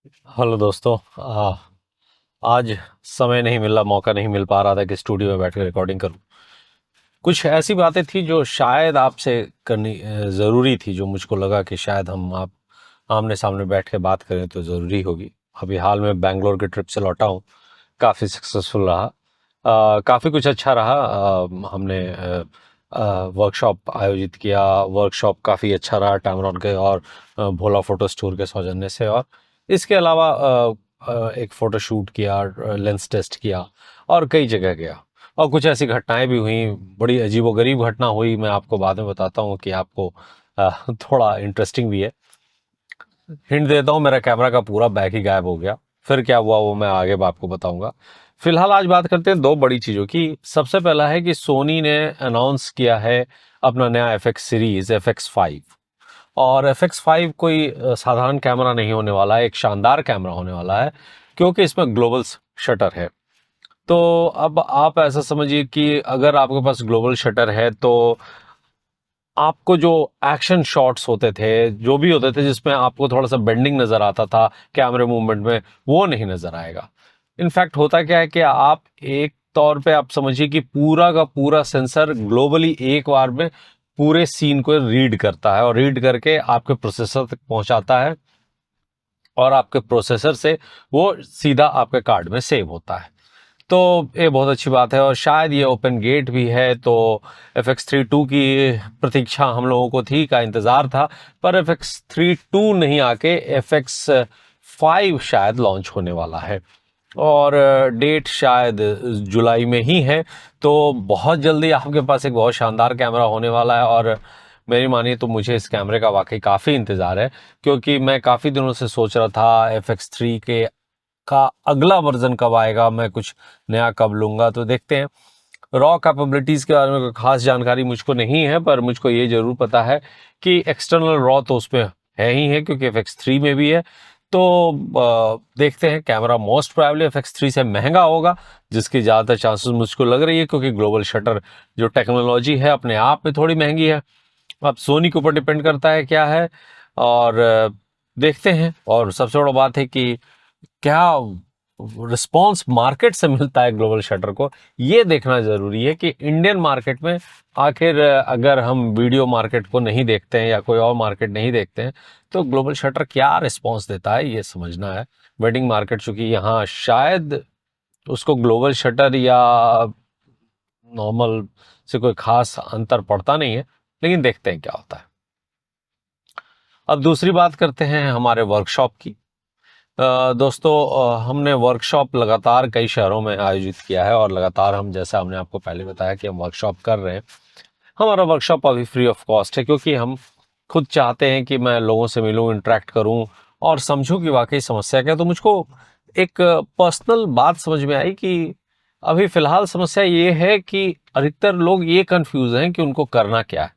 Hello दोस्तों। आज समय नहीं मिला, मौका नहीं मिल पा रहा था कि स्टूडियो में बैठ कर रिकॉर्डिंग करूं। कुछ ऐसी बातें थी जो शायद आपसे करनी ज़रूरी थी, जो मुझको लगा कि शायद हम आप आमने सामने बैठ के बात करें तो ज़रूरी होगी। अभी हाल में बैंगलोर की ट्रिप से लौटा हूं, काफ़ी सक्सेसफुल रहा। काफ़ी कुछ अच्छा रहा। हमने वर्कशॉप आयोजित किया। वर्कशॉप काफ़ी अच्छा रहा टैमरॉन के और भोला फोटो स्टोर के सौजन्य से। और इसके अलावा एक फ़ोटो शूट किया, लेंस टेस्ट किया और कई जगह गया। और कुछ ऐसी घटनाएं भी हुई, बड़ी अजीबोगरीब घटना हुई, मैं आपको बाद में बताता हूँ कि आपको थोड़ा इंटरेस्टिंग भी है। हिंट देता हूँ, मेरा कैमरा का पूरा बैक ही गायब हो गया। फिर क्या हुआ वो मैं आगे आपको बताऊंगा। फिलहाल आज बात करते हैं दो बड़ी चीज़ों की। सबसे पहला है कि सोनी ने अनाउंस किया है अपना नया FX सीरीज FX5। और FX5 कोई साधारण कैमरा नहीं होने वाला है, एक शानदार कैमरा होने वाला है, क्योंकि इसमें ग्लोबल शटर है। तो अब आप ऐसा समझिए कि अगर आपके पास ग्लोबल शटर है तो आपको जो एक्शन शॉट्स होते थे, जो भी होते थे जिसमें आपको थोड़ा सा बेंडिंग नजर आता था कैमरे मूवमेंट में, वो नहीं नजर आएगा। इनफैक्ट होता क्या है कि आप एक तौर पे आप समझिए कि पूरा का पूरा सेंसर ग्लोबली एक बार में पूरे सीन को रीड करता है और रीड करके आपके प्रोसेसर तक पहुंचाता है और आपके प्रोसेसर से वो सीधा आपके कार्ड में सेव होता है। तो ये बहुत अच्छी बात है और शायद ये ओपन गेट भी है। तो FX32 की प्रतीक्षा हम लोगों को थी, का इंतज़ार था, पर FX32 नहीं आके FX5 शायद लॉन्च होने वाला है। और डेट शायद जुलाई में ही है। तो बहुत जल्दी आपके पास एक बहुत शानदार कैमरा होने वाला है। और मेरी मानिए तो मुझे इस कैमरे का वाकई काफ़ी इंतज़ार है, क्योंकि मैं काफ़ी दिनों से सोच रहा था FX3 के का अगला वर्जन कब आएगा, मैं कुछ नया कब लूंगा। तो देखते हैं। रॉ कैपेबिलिटीज़ के बारे में कोई खास जानकारी मुझको नहीं है, पर मुझको ये ज़रूर पता है कि एक्सटर्नल रॉ तो उसमें है ही है, क्योंकि FX3 में भी है। तो देखते हैं। कैमरा मोस्ट प्रोबेबली FX3 से महंगा होगा, जिसकी ज़्यादातर चांसेस मुझको लग रही है, क्योंकि ग्लोबल शटर जो टेक्नोलॉजी है अपने आप में थोड़ी महंगी है। अब सोनी के ऊपर डिपेंड करता है क्या है। और देखते हैं। और सबसे बड़ा बात है कि क्या रिस्पॉन्स मार्केट से मिलता है ग्लोबल शटर को, ये देखना जरूरी है कि इंडियन मार्केट में आखिर अगर हम वीडियो मार्केट को नहीं देखते हैं या कोई और मार्केट नहीं देखते हैं, तो ग्लोबल शटर क्या रिस्पॉन्स देता है ये समझना है। वेडिंग मार्केट चूंकि यहाँ शायद उसको ग्लोबल शटर या नॉर्मल से कोई खास अंतर पड़ता नहीं है, लेकिन देखते हैं क्या होता है। अब दूसरी बात करते हैं हमारे वर्कशॉप की। दोस्तों, हमने वर्कशॉप लगातार कई शहरों में आयोजित किया है और लगातार हम, जैसा हमने आपको पहले बताया कि हम वर्कशॉप कर रहे हैं। हमारा वर्कशॉप अभी फ्री ऑफ कॉस्ट है, क्योंकि हम खुद चाहते हैं कि मैं लोगों से मिलूं, इंटरेक्ट करूं और समझूं कि वाकई समस्या क्या है। तो मुझको एक पर्सनल बात समझ में आई कि अभी फिलहाल समस्या ये है कि अधिकतर लोग ये कंफ्यूज हैं कि उनको करना क्या है।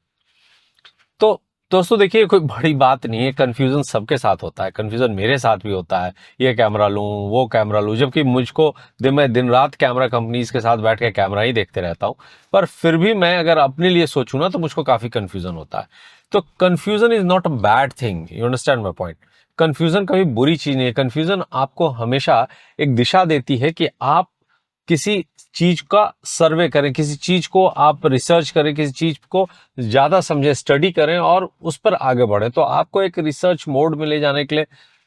तो दोस्तों देखिए, कोई बड़ी बात नहीं है, कन्फ्यूज़न सबके साथ होता है, कन्फ्यूज़न मेरे साथ भी होता है। ये कैमरा लूँ, वो कैमरा लूँ, जबकि मुझको मैं दिन रात कैमरा कंपनीज के साथ बैठ के कैमरा ही देखते रहता हूँ। पर फिर भी मैं अगर अपने लिए सोचूं ना, तो मुझको काफ़ी कन्फ्यूज़न होता है। तो confusion is not a bad thing, you understand my point. Confusion कभी बुरी चीज़ नहीं है। कन्फ्यूज़न आपको हमेशा एक दिशा देती है कि आप किसी चीज का सर्वे करें, किसी चीज को आप रिसर्च करें, किसी चीज को ज्यादा समझें, स्टडी करें और उस पर आगे बढ़ें। तो आपको एक रिसर्च मोड में ले जाने के लिए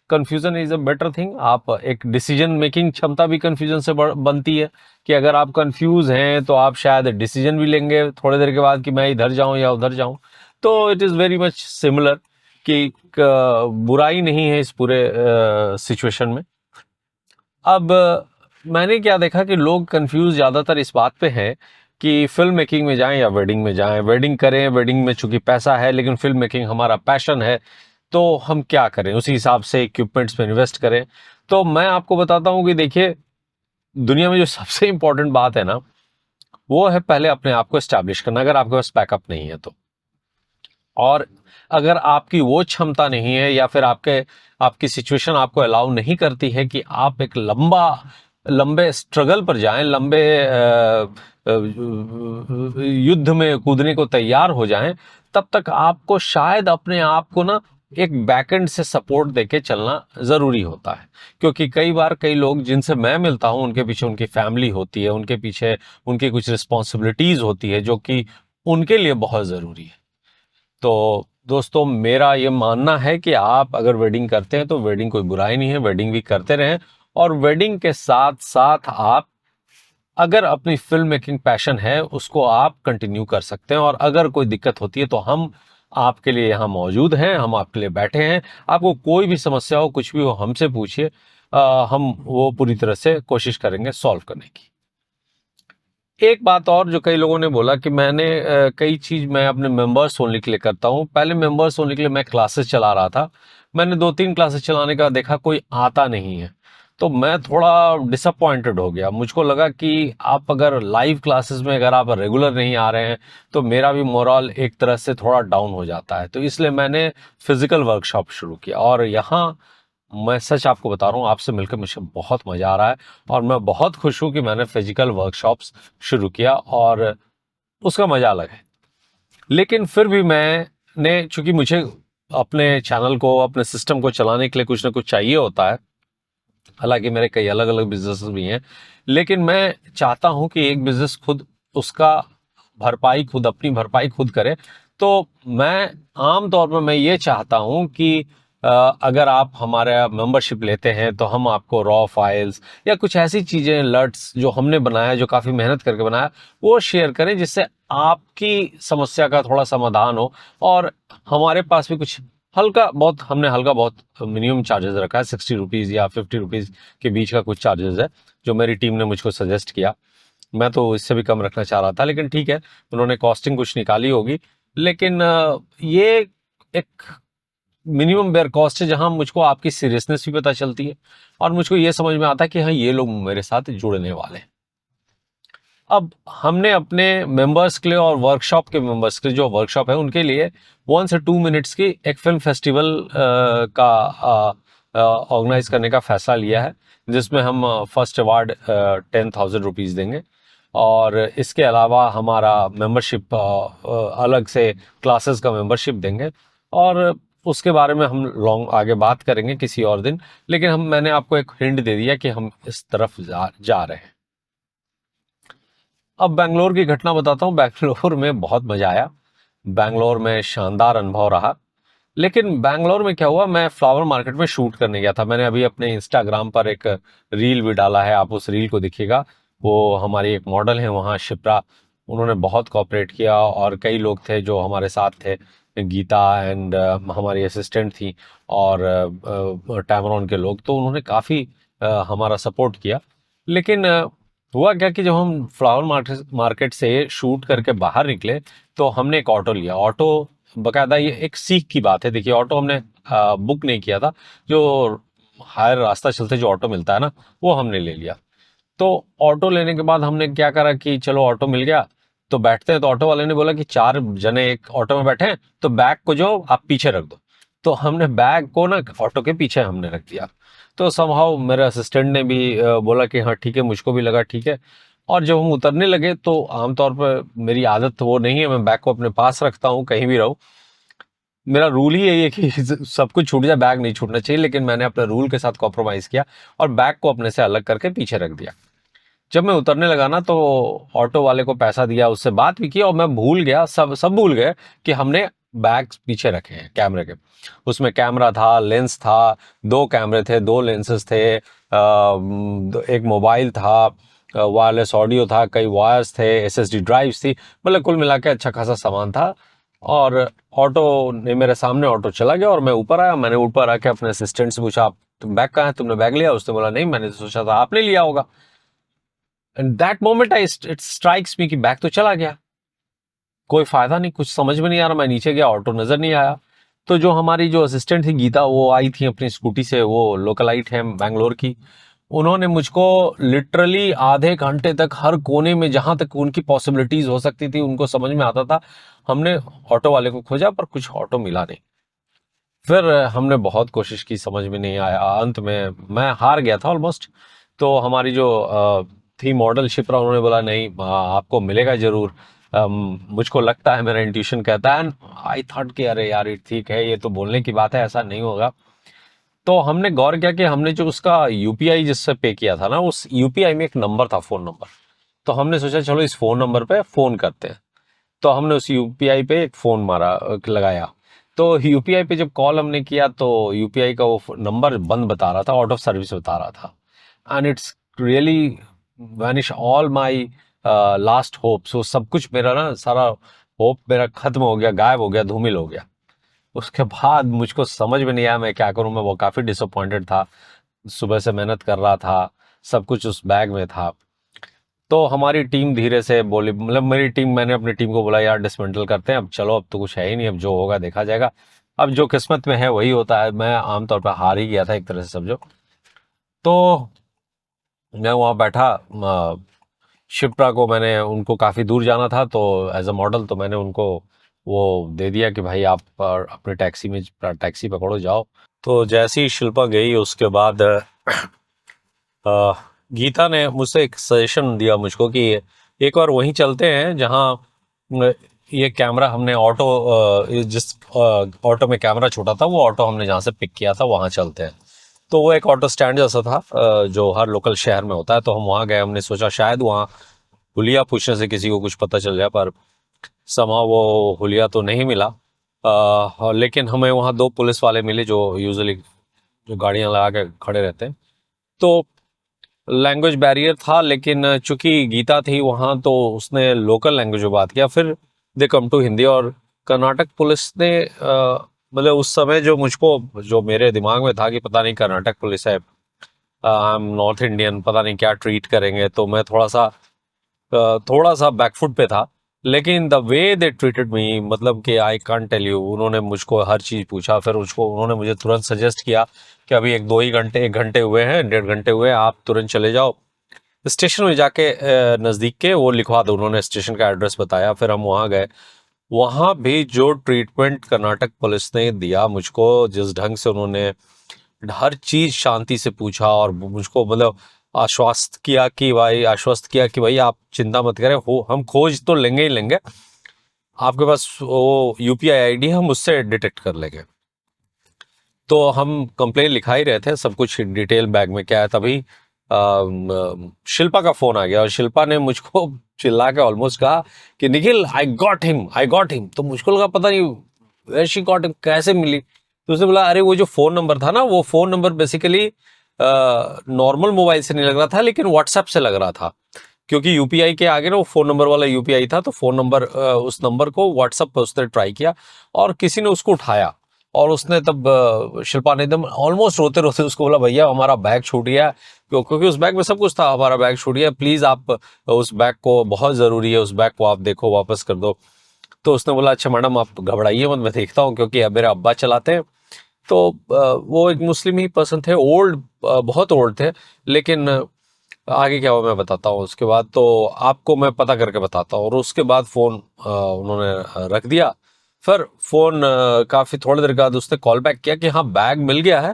confusion is a better thing. आप एक डिसीजन मेकिंग क्षमता भी कंफ्यूजन से बनती है, कि अगर आप कंफ्यूज हैं तो आप शायद डिसीजन भी लेंगे थोड़ी देर के बाद कि मैं इधर जाऊं या उधर जाऊं। तो it is very much similar कि बुराई नहीं है इस पूरे सिचुएशन में। अब मैंने क्या देखा कि लोग कंफ्यूज ज़्यादातर इस बात पे हैं कि फिल्म मेकिंग में जाएं या वेडिंग में जाएं। वेडिंग करें, वेडिंग में चूंकि पैसा है, लेकिन फिल्म मेकिंग हमारा पैशन है, तो हम क्या करें, उसी हिसाब से इक्विपमेंट्स पे इन्वेस्ट करें। तो मैं आपको बताता हूँ कि देखिए, दुनिया में जो सबसे इंपॉर्टेंट बात है ना, वो है पहले अपने आप को एस्टैब्लिश करना, अगर आपके पास बैकअप नहीं है तो। और अगर आपकी वो क्षमता नहीं है या फिर आपकी सिचुएशन आपको अलाउ नहीं करती है कि आप एक लंबे स्ट्रगल पर जाएं, लंबे युद्ध में कूदने को तैयार हो जाएं, तब तक आपको शायद अपने आप को ना एक बैकएंड से सपोर्ट देके चलना ज़रूरी होता है, क्योंकि कई बार कई लोग जिनसे मैं मिलता हूँ उनके पीछे उनकी फैमिली होती है, उनके पीछे उनकी कुछ रिस्पॉन्सिबिलिटीज़ होती है जो कि उनके लिए बहुत ज़रूरी है। तो दोस्तों, मेरा ये मानना है कि आप अगर वेडिंग करते हैं तो वेडिंग कोई बुराई नहीं है, वेडिंग भी करते रहें, और वेडिंग के साथ साथ आप अगर अपनी फिल्म मेकिंग पैशन है उसको आप कंटिन्यू कर सकते हैं, और अगर कोई दिक्कत होती है तो हम आपके लिए यहाँ मौजूद हैं, हम आपके लिए बैठे हैं। आपको कोई भी समस्या हो, कुछ भी हो, हमसे पूछिए, हम वो पूरी तरह से कोशिश करेंगे सॉल्व करने की। एक बात और जो कई लोगों ने बोला कि मैंने कई चीज़ मैं अपने मेंबर्स ओनली के लिए करता हूँ। पहले मेंबर्स ओनली के लिए मैं क्लासेस चला रहा था, मैंने 2-3 क्लासेस चलाने का देखा कोई आता नहीं है, तो मैं थोड़ा डिसअपॉइंटेड हो गया। मुझको लगा कि आप अगर लाइव क्लासेस में अगर आप रेगुलर नहीं आ रहे हैं तो मेरा भी मोरल एक तरह से थोड़ा डाउन हो जाता है, तो इसलिए मैंने फिजिकल वर्कशॉप शुरू किया। और यहाँ मैं सच आपको बता रहा हूँ, आपसे मिलकर मुझे बहुत मज़ा आ रहा है, और मैं बहुत खुश हूँ कि मैंने फिजिकल वर्कशॉप्स शुरू किया और उसका मज़ा अलग है। लेकिन फिर भी मैंने, चूंकि मुझे अपने चैनल को, अपने सिस्टम को चलाने के लिए कुछ ना कुछ चाहिए होता है, हालांकि मेरे कई अलग अलग बिजनेस भी हैं, लेकिन मैं चाहता हूं कि एक बिजनेस खुद उसका भरपाई खुद, अपनी भरपाई खुद करे। तो मैं आम तौर पर मैं ये चाहता हूं कि अगर आप हमारा मेंबरशिप लेते हैं तो हम आपको रॉ फाइल्स या कुछ ऐसी चीज़ें, लर्ट्स जो हमने बनाया, जो काफ़ी मेहनत करके बनाया, वो शेयर करें, जिससे आपकी समस्या का थोड़ा समाधान हो। और हमारे पास भी कुछ हल्का बहुत, हमने हल्का बहुत मिनिमम चार्जेस रखा है, 60 रुपीज़ या 50 रुपीज़ के बीच का कुछ चार्जेस है जो मेरी टीम ने मुझको सजेस्ट किया। मैं तो इससे भी कम रखना चाह रहा था, लेकिन ठीक है, उन्होंने कॉस्टिंग कुछ निकाली होगी। लेकिन ये एक मिनिमम बेयर कॉस्ट है जहां मुझको आपकी सीरियसनेस भी पता चलती है, और मुझको ये समझ में आता है कि हाँ, ये लोग मेरे साथ जुड़ने वाले हैं। अब हमने अपने मेंबर्स के लिए और वर्कशॉप के मेंबर्स के लिए, जो वर्कशॉप है उनके लिए 1 से 2 मिनट्स की एक फिल्म फेस्टिवल का ऑर्गेनाइज करने का फैसला लिया है, जिसमें हम फर्स्ट अवार्ड 10,000 रुपीज़ देंगे, और इसके अलावा हमारा मेंबरशिप अलग से क्लासेस का मेंबरशिप देंगे, और उसके बारे में हम लॉन्ग आगे बात करेंगे किसी और दिन। लेकिन मैंने आपको एक हिंट दे दिया कि हम इस तरफ जा रहे हैं। अब बैंगलोर की घटना बताता हूँ। बैंगलोर में बहुत मजा आया, बैंगलोर में शानदार अनुभव रहा। लेकिन बैंगलोर में क्या हुआ, मैं फ्लावर मार्केट में शूट करने गया था। मैंने अभी अपने इंस्टाग्राम पर एक रील भी डाला है, आप उस रील को देखिएगा। वो हमारी एक मॉडल है वहाँ, शिप्रा, उन्होंने बहुत कोऑपरेट किया, और कई लोग थे जो हमारे साथ थे, गीता एंड हमारी असिस्टेंट थी, और टैमरॉन के लोग, तो उन्होंने काफ़ी हमारा सपोर्ट किया। लेकिन हुआ क्या कि जब हम फ्लावर मार्केट से शूट करके बाहर निकले तो हमने एक ऑटो लिया। ऑटो बकायदा, ये एक सीख की बात है, देखिए, ऑटो हमने बुक नहीं किया था, जो हायर रास्ता चलते जो ऑटो मिलता है ना, वो हमने ले लिया। तो ऑटो लेने के बाद हमने क्या करा कि चलो ऑटो मिल गया तो बैठते हैं। तो ऑटो वाले ने बोला कि 4 जने एक ऑटो में बैठे हैं तो बैग को जो आप पीछे रख दो। तो हमने बैग को ना ऑटो के पीछे हमने रख दिया। तो समहाउ मेरे असिस्टेंट ने भी बोला कि हाँ ठीक है, मुझको भी लगा ठीक है। और जब हम उतरने लगे तो आमतौर पर मेरी आदत तो वो नहीं है, मैं बैग को अपने पास रखता हूँ कहीं भी रहूँ। मेरा रूल ही यही है कि सब कुछ छूट जाए, बैग नहीं छूटना चाहिए, लेकिन मैंने अपने रूल के साथ कॉम्प्रोमाइज़ किया और बैग को अपने से अलग करके पीछे रख दिया। जब मैं उतरने लगा ना तो ऑटो वाले को पैसा दिया, उससे बात भी की, और मैं भूल गया, सब भूल गए कि हमने बैग पीछे रखे हैं कैमरे के। उसमें कैमरा था, लेंस था, 2 कैमरे थे, 2 लेंसेस थे, एक मोबाइल था, वायरलेस ऑडियो था, कई वायर्स थे, एसएसडी ड्राइव्स थी, मतलब कुल मिला के अच्छा खासा सामान था। और ऑटो ने, मेरे सामने ऑटो चला गया और मैं ऊपर आया। मैंने ऊपर आके अपने असिस्टेंट से पूछा, आप तुम बैग कहाँ है, तुमने बैग लिया? उसने बोला नहीं, मैंने तो सोचा था आपने लिया होगा। And that moment it strikes me कि बैग तो चला गया, कोई फायदा नहीं, कुछ समझ में नहीं आ रहा। मैं नीचे गया, ऑटो नजर नहीं आया। तो जो हमारी जो असिस्टेंट थी गीता, वो आई थी अपनी स्कूटी से, वो लोकलाइट है बैंगलोर की। उन्होंने मुझको लिटरली आधे घंटे तक हर कोने में जहां तक उनकी पॉसिबिलिटीज हो सकती थी, उनको समझ में आता था, हमने ऑटो वाले को खोजा पर कुछ ऑटो मिला नहीं। फिर हमने बहुत कोशिश की, समझ में नहीं आया। अंत में मैं हार गया था ऑलमोस्ट। तो हमारी जो थी मॉडल शिप्रा, उन्होंने बोला नहीं, आपको मिलेगा जरूर। मुझको लगता है, मेरा इंट्यूशन कहता है, एंड आई थॉट कि अरे यार ये ठीक है, ये तो बोलने की बात है, ऐसा नहीं होगा। तो हमने गौर किया कि हमने जो उसका यूपीआई जिससे पे किया था ना, उस यूपीआई में एक नंबर था, फोन नंबर। तो हमने सोचा चलो इस फोन नंबर पे फोन करते हैं। तो हमने उस यूपीआई पे एक फोन मारा, लगाया। तो यूपीआई पे जब कॉल हमने किया तो यूपीआई का वो नंबर बंद बता रहा था, आउट ऑफ सर्विस बता रहा था। And it's really vanish all my last hopes. वो सब कुछ मेरा ना, सारा होप मेरा खत्म हो गया, गायब हो गया, धूमिल हो गया। उसके बाद मुझको समझ में नहीं आया मैं क्या करूं। मैं वो काफ़ी डिसअपॉइंटेड था, सुबह से मेहनत कर रहा था, सब कुछ उस बैग में था। तो हमारी टीम धीरे से बोली, मतलब मेरी टीम, मैंने अपनी टीम को बोला यार डिसमेंटल करते हैं, अब चलो, अब तो कुछ है ही नहीं, अब जो होगा देखा जाएगा, अब जो किस्मत में है वही होता है। मैं आमतौर पर हार ही गया था एक तरह से समझो। तो मैं वहाँ बैठा, शिप्रा को मैंने, उनको काफ़ी दूर जाना था तो एज अ मॉडल, तो मैंने उनको वो दे दिया कि भाई आप अपने टैक्सी में, टैक्सी पकड़ो जाओ। तो जैसे ही शिल्पा गई उसके बाद गीता ने मुझसे एक सजेशन दिया मुझको कि एक बार वहीं चलते हैं जहाँ ये कैमरा हमने ऑटो, जिस ऑटो में कैमरा छोटा था, वो ऑटो हमने जहाँ से पिक किया था वहाँ चलते हैं। तो वो एक ऑटो स्टैंड जैसा था, जो हर लोकल शहर में होता है। तो हम वहाँ गए, हमने सोचा शायद वहाँ हुलिया पूछने से किसी को कुछ पता चल जाए, पर समा वो हुलिया तो नहीं मिला। लेकिन हमें वहाँ दो पुलिस वाले मिले जो यूजुअली जो गाड़ियाँ लगा के खड़े रहते हैं। तो लैंग्वेज बैरियर था, लेकिन चूंकि गीता थी वहाँ तो उसने लोकल लैंग्वेज में बात किया, फिर दे कम टू हिंदी। और कर्नाटक पुलिस ने मतलब उस समय जो मुझको, जो मेरे दिमाग में था कि पता नहीं कर्नाटक पुलिस है, आई एम नॉर्थ इंडियन, पता नहीं क्या ट्रीट करेंगे, तो मैं थोड़ा सा बैकफुट पे था। लेकिन the way they treated me, मतलब कि आई कांट टेल यू, उन्होंने मुझको हर चीज़ पूछा, फिर उन्होंने मुझे तुरंत सजेस्ट किया कि अभी एक दो ही घंटे, एक घंटे हुए हैं, डेढ़ घंटे हुए हैं, आप तुरंत चले जाओ स्टेशन में जाके, नज़दीक के वो लिखवा दो। उन्होंने स्टेशन का एड्रेस बताया, फिर हम वहाँ गए। वहाँ भी जो ट्रीटमेंट कर्नाटक पुलिस ने दिया मुझको, जिस ढंग से उन्होंने हर चीज़ शांति से पूछा और मुझको मतलब आश्वस्त किया कि भाई आप चिंता मत करें, हो हम खोज तो लेंगे ही लेंगे, आपके पास वो यूपीआई आईडी हम उससे डिटेक्ट कर लेंगे। तो हम कंप्लेन लिखा ही रहे थे, सब कुछ डिटेल बैग में क्या है, तभी शिल्पा का फोन आ गया और शिल्पा ने मुझको चिल्ला के ऑलमोस्ट कहा कि Nikhil I got him, I got him. तो मुझको लगा पता नहीं वेयर शी गॉट हिम, कैसे मिली। तो उसने बोला अरे वो जो फोन नंबर था ना, वो phone number basically normal mobile से नहीं लग रहा था, लेकिन व्हाट्सएप से लग रहा था, क्योंकि यूपीआई के आगे ना वो फोन नंबर वाला यूपीआई था। तो फोन नंबर, उस नंबर को व्हाट्सएप पर उसने ट्राई किया और किसी ने उसको उठाया। और उसने तब शिल्पा ने एकदम ऑलमोस्ट रोते रोते उसको बोला भैया हमारा बैग छूट गया, क्योंकि उस बैग में सब कुछ था, हमारा बैग छूट गया, प्लीज़ आप उस बैग को, बहुत ज़रूरी है, उस बैग को आप देखो, वापस कर दो। तो उसने बोला अच्छा मैडम आप घबराइए मत, मैं देखता हूँ, क्योंकि अब मेरे अब्बा चलाते हैं। तो वो एक मुस्लिम ही पर्सन थे, ओल्ड, बहुत ओल्ड थे। लेकिन आगे क्या हुआ मैं बताता हूँ। उसके बाद तो आपको मैं पता करके बताता हूँ। और उसके बाद फ़ोन उन्होंने रख दिया। फिर फ़ोन काफ़ी थोड़ी देर बाद उसने कॉल बैक किया कि हाँ बैग मिल गया है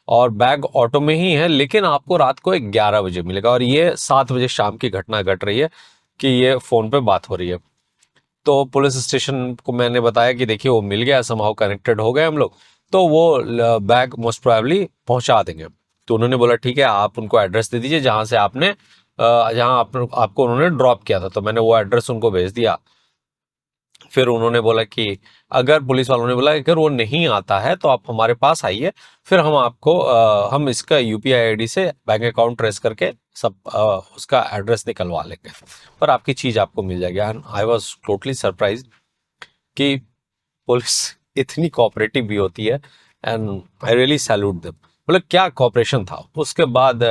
और बैग ऑटो में ही है, लेकिन आपको रात को 11 बजे मिलेगा। और ये 7 बजे शाम की घटना घट रही है कि ये फ़ोन पे बात हो रही है। तो पुलिस स्टेशन को मैंने बताया कि देखिए वो मिल गया, समहाउ कनेक्टेड हो गए हम लोग, तो वो बैग मोस्ट प्रोबेबली पहुंचा देंगे। तो उन्होंने बोला ठीक है आप उनको एड्रेस दे दीजिए जहां से जहां आपको उन्होंने ड्रॉप किया था। तो मैंने वो एड्रेस उनको भेज दिया। फिर उन्होंने बोला कि अगर पुलिस वालों ने बोला अगर वो नहीं आता है तो आप हमारे पास आइए, फिर हम आपको हम इसका यूपीआई आईडी से बैंक अकाउंट ट्रेस करके सब उसका एड्रेस निकलवा लेंगे, पर आपकी चीज़ आपको मिल जाएगी। And I was totally surprise कि पुलिस इतनी कोऑपरेटिव भी होती है, and I really salute them. मतलब क्या कोऑपरेशन था। उसके बाद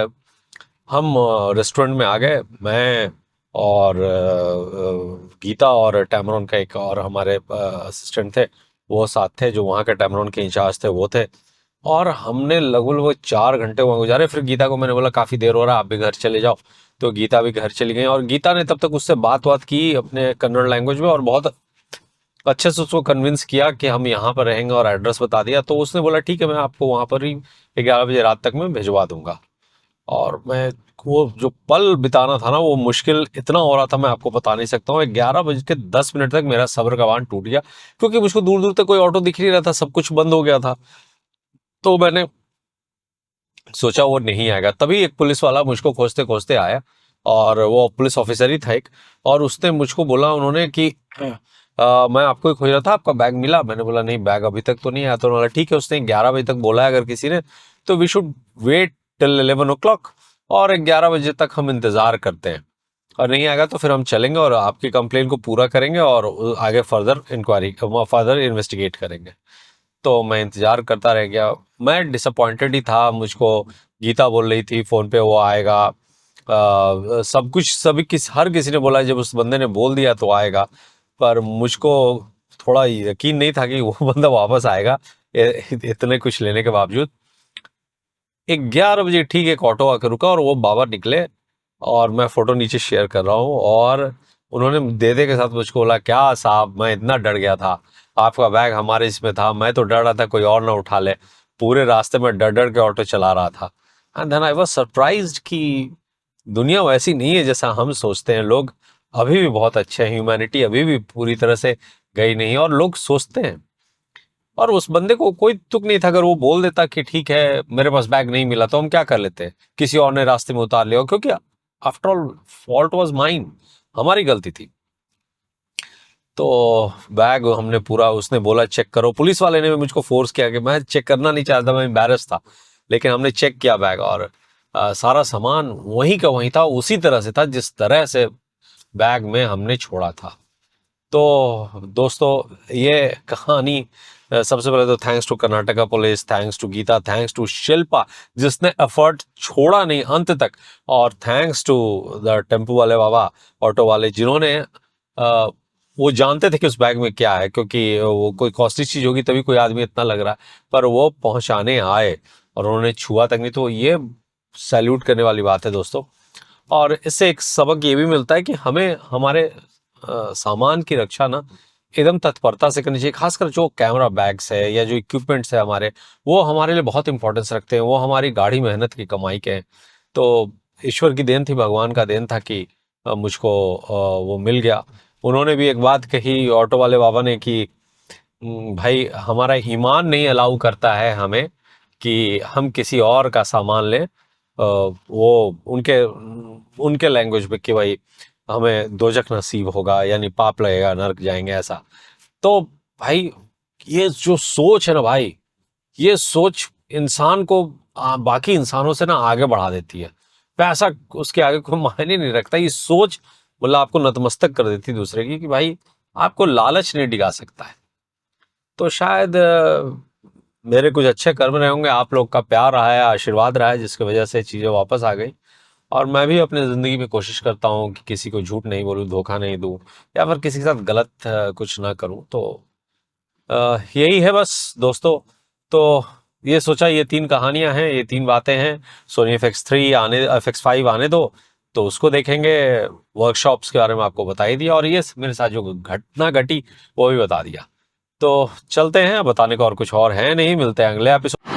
हम रेस्टोरेंट में आ गए, मैं और गीता और टैमरॉन का एक और हमारे असिस्टेंट थे, वो साथ थे, जो वहाँ के टैमरॉन के इंचार्ज थे वो थे। और हमने लगभग वो 4 घंटे वहाँ गुजारे। फिर गीता को मैंने बोला काफ़ी देर हो रहा है आप भी घर चले जाओ। तो गीता भी घर चली गई और गीता ने तब तक उससे बात की अपने कन्नड़ लैंग्वेज में और बहुत अच्छे से उसको कन्विंस किया कि हम यहाँ पर रहेंगे और एड्रेस बता दिया। तो उसने बोला ठीक है मैं आपको वहाँ पर ही 11 बजे रात तक मैं भिजवा दूंगा। और मैं वो जो पल बिताना था ना, वो मुश्किल इतना हो रहा था, मैं आपको बता नहीं सकता हूँ। 11 बज के 10 मिनट तक मेरा सब्र का बांध टूट गया, क्योंकि मुझको दूर दूर तक कोई ऑटो दिख नहीं रहा था, सब कुछ बंद हो गया था। तो मैंने सोचा वो नहीं आएगा, तभी एक पुलिस वाला मुझको खोजते खोजते आया, और वो पुलिस ऑफिसर ही था एक। और उसने मुझको बोला, उन्होंने कि मैं आपको ही खोज रहा था, आपका बैग मिला? मैंने बोला नहीं, बैग अभी तक तो नहीं आया। तो उन्होंने ठीक है, उसने 11 बजे तक बोला है अगर किसी ने, तो we should wait till 11 o'clock, और 11 बजे तक हम इंतजार करते हैं, और नहीं आएगा तो फिर हम चलेंगे और आपकी कंप्लेन को पूरा करेंगे और आगे फर्दर इंक्वायरी, फर्दर इन्वेस्टिगेट करेंगे। तो मैं इंतजार करता रह गया। मैं डिसअपॉइंटेड ही था, मुझको गीता बोल रही थी फोन पे वो आएगा, सब कुछ, सभी हर किसी ने बोला जब उस बंदे ने बोल दिया तो आएगा, पर मुझको थोड़ा यकीन नहीं था कि वो बंदा वापस आएगा इतने कुछ लेने के बावजूद। 11 बजे ठीक एक ऑटो आकर रुका और वो बाबा निकले, और मैं फोटो नीचे शेयर कर रहा हूँ, और उन्होंने दे दे के साथ मुझको बोला, क्या साहब मैं इतना डर गया था, आपका बैग हमारे इसमें था, मैं तो डर रहा था कोई और ना उठा ले, पूरे रास्ते में डर डर के ऑटो चला रहा था। And then I was surprised कि दुनिया वैसी नहीं है जैसा हम सोचते हैं। लोग अभी भी बहुत अच्छे हैं, ह्यूमैनिटी अभी भी पूरी तरह से गई नहीं है, और लोग सोचते हैं। और उस बंदे को कोई तुक नहीं था, अगर वो बोल देता कि ठीक है मेरे पास बैग नहीं मिला, तो हम क्या कर लेते, किसी और ने रास्ते में उतार लिया, क्योंकि after all fault was mine, हमारी गलती थी। तो बैग हमने पूरा, उसने बोला चेक करो, पुलिस वाले ने भी मुझको फोर्स किया, कि मैं चेक करना नहीं चाहता, मैं एम्बैरस था, लेकिन हमने चेक किया बैग, और सारा सामान वहीं का वहीं था, उसी तरह से था जिस तरह से बैग में हमने छोड़ा था। तो दोस्तों ये कहानी, सबसे पहले तो thanks to Karnataka police, thanks to Geeta, thanks to Shilpa जिसने एफर्ट छोड़ा नहीं अंत तक, और थैंक्स टू द टेम्पो वाले बाबा, ऑटो वाले, जिन्होंने वो जानते थे कि उस बैग में क्या है, क्योंकि वो कोई कॉस्टली चीज होगी तभी कोई आदमी इतना लग रहा है, पर वो पहुंचाने आए और उन्होंने छुआ तक नहीं। तो ये सैल्यूट करने वाली बात है दोस्तों। और इससे एक सबक ये भी मिलता है कि हमें हमारे सामान की रक्षा ना एकदम तत्परता से करनी चाहिए, खासकर जो कैमरा बैग्स है या जो इक्विपमेंट्स है हमारे, वो हमारे लिए बहुत इंपॉर्टेंस रखते हैं, वो हमारी गाढ़ी मेहनत की कमाई के हैं। तो ईश्वर की देन थी, भगवान का देन था कि मुझको वो मिल गया। उन्होंने भी एक बात कही ऑटो वाले बाबा ने कि भाई हमारा ईमान नहीं अलाउ करता है हमें कि हम किसी और का सामान लें, वो उनके उनके लैंग्वेज में, कि भाई हमें दोजख नसीब होगा, यानी पाप लगेगा, नरक जाएंगे ऐसा। तो भाई ये जो सोच है ना भाई, ये सोच इंसान को बाकी इंसानों से ना आगे बढ़ा देती है। पैसा उसके आगे कोई मायने नहीं रखता, ये सोच मतलब आपको नतमस्तक कर देती है दूसरे की, कि भाई आपको लालच नहीं डिगा सकता है। तो शायद मेरे कुछ अच्छे कर्म रहे होंगे, आप लोग का प्यार रहा है, आशीर्वाद रहा है, जिसकी वजह से चीज़ें वापस आ गई। और मैं भी अपनी ज़िंदगी में कोशिश करता हूँ कि किसी को झूठ नहीं बोलूँ, धोखा नहीं दूँ, या फिर किसी के साथ गलत कुछ ना करूँ। तो यही है बस दोस्तों। तो ये सोचा, ये 3 कहानियां हैं, ये 3 बातें हैं। सोनी FX3 आने, FX5 आने दो, तो उसको देखेंगे। वर्कशॉप्स के बारे में आपको बता ही दिया, और ये मेरे साथ जो घटना घटी वो भी बता दिया। तो चलते हैं, बताने को और कुछ और है नहीं, मिलते हैं अगले एपिसोड।